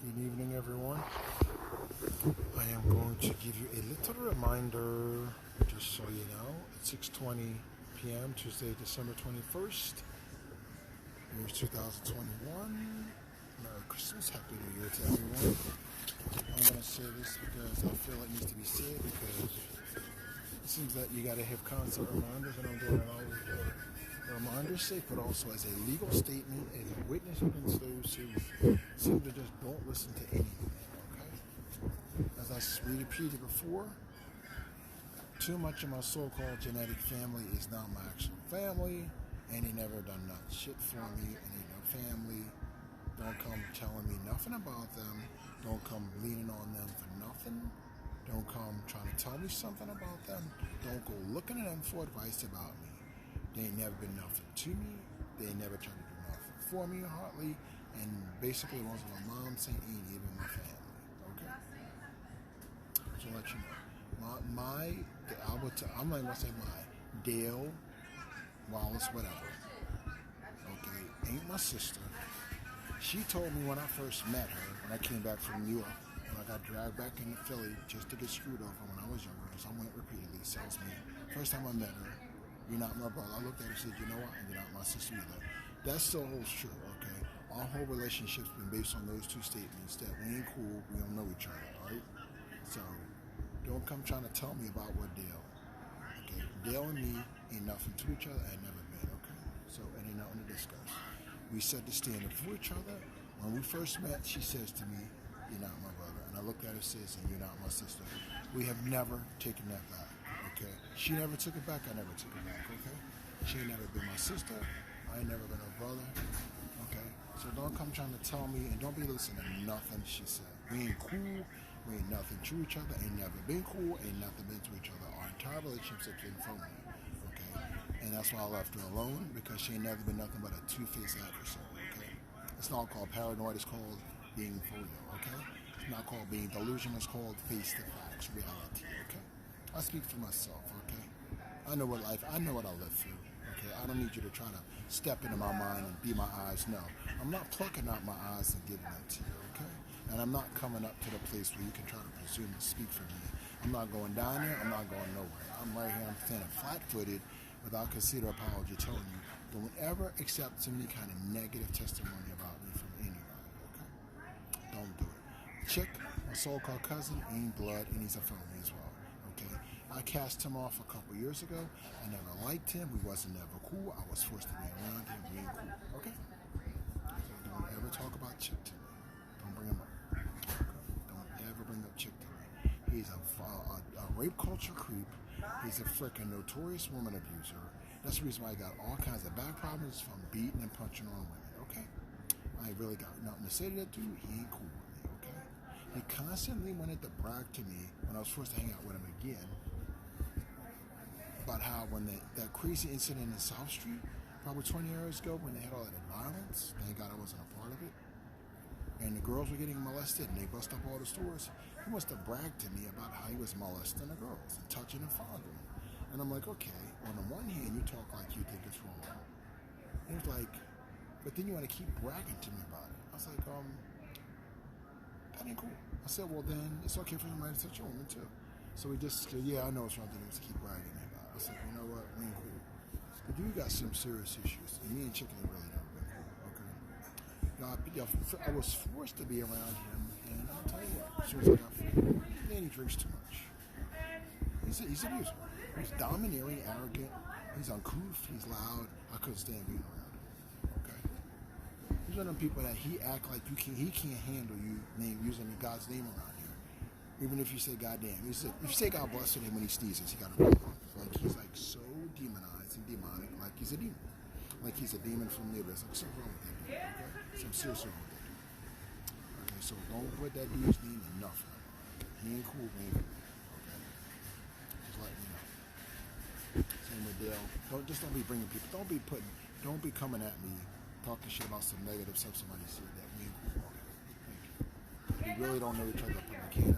Good evening, everyone. I am going to give you a little reminder, just so you know. It's 6:20 p.m. Tuesday, December 21st, year 2021. Merry Christmas, Happy New Year to everyone. I'm going to say this because I feel it needs to be said, because it seems that you got to have constant reminders, and I'm doing it always for reminders' sake, but also as a legal statement, as a witness against those who seem to just don't listen to anything. Okay, as I repeated before, too much of my so-called genetic family is not my actual family, and they never done nothing shit for me, and ain't no family. Don't come telling me nothing about them. Don't come leaning on them for nothing. Don't come trying to tell me something about them. Don't go looking at them for advice about me. They ain't never been nothing to me. They ain't never tried to do nothing for me hardly. And basically, the ones with my mom saying ain't even my family. Okay? So I'll let you know. I'm not going to say my, Dale Wallace, whatever. Okay? Ain't my sister. She told me when I first met her, when I came back from New York, when I got dragged back into Philly just to get screwed over when I was younger, as I went repeatedly, tells me, first time I met her, you're not my brother. I looked at her and said, you know what? You're not my sister either. That still holds true, okay? Our whole relationship's been based on those two statements, that we ain't cool, we don't know each other, alright? So, don't come trying to tell me about what Dale. Okay? Dale and me ain't nothing to each other, and never been, okay? So, it ain't nothing to discuss. We set the standard for each other. When we first met, she says to me, you're not my brother. And I looked at her and says, and you're not my sister. We have never taken that back, okay? She never took it back, I never took it back, okay? She ain't never been my sister. I ain't never been her brother, okay? So don't come trying to tell me, and don't be listening to nothing she said. We ain't cool. We ain't nothing to each other. Ain't never been cool. Ain't nothing been to each other. Our entire relationship's been phony, okay? And that's why I left her alone, because she ain't never been nothing but a two-faced adversary, okay? It's not called paranoid, it's called being phony, okay? It's not called being delusional, it's called face the facts, reality, okay? I speak for myself, okay? I know what I live through, okay? I don't need you to try to step into my mind and be my eyes, no. I'm not plucking out my eyes and giving them to you, okay? And I'm not coming up to the place where you can try to presume to speak for me. I'm not going down there, I'm not going nowhere. I'm right here, I'm standing flat-footed, without consider apology, telling you, don't ever accept any kind of negative testimony about me from anybody, okay? Don't do it. Chick, my so-called cousin, ain't blood, and he's a phony as well, okay? I cast him off a couple years ago. I never liked him. We wasn't never cool. I was forced to be around him. We ain't cool, okay? So don't ever talk about Chick to me. Don't bring him up. Okay? Don't ever bring up Chick to me. He's a rape culture creep. He's a freaking notorious woman abuser. That's the reason why I got all kinds of back problems from beating and punching on women, okay? I ain't really got nothing to say to that dude. He ain't cool with me, okay? He constantly wanted to brag to me when I was forced to hang out with him again about how when that crazy incident in South Street, probably 20 years ago, when they had all that violence, thank God I wasn't a part of it, and the girls were getting molested and they bust up all the stores, he must have bragged to me about how he was molesting the girls and touching and fondling. And I'm like, okay, on the one hand, you talk like you think it's wrong. And he's like, but then you want to keep bragging to me about it. I was like, that ain't cool. I said, well, then it's okay for somebody to touch a woman too. So he just said, yeah, I know it's wrong to do is keep bragging about it. I said, you know what, we ain't cool. But you got some serious issues. And me and Chicken ain't really never been cool, okay? I was forced to be around him, and I'll tell you what, as soon as I got free, man, he drinks too much. He's an abuser. He's domineering, arrogant. He's uncouth. He's loud. I couldn't stand being around him. Okay. He's one of them people that he act like he can't handle you using God's name around here. Even if you say goddamn, if you say God bless him when he sneezes, he got a problem. Like he's like so demonized and demonic, like he's a demon, like he's a demon from the abyss. Like something wrong with that dude. Okay. Some serious wrong with that dude. Okay. So don't put that dude's name in nothing. He ain't cool, man. Let me know. Same with Dale. Don't be bringing people. Don't be coming at me talking shit about some negative stuff somebody said that we ain't cool. Okay, thank you. We really don't know each other up in the can.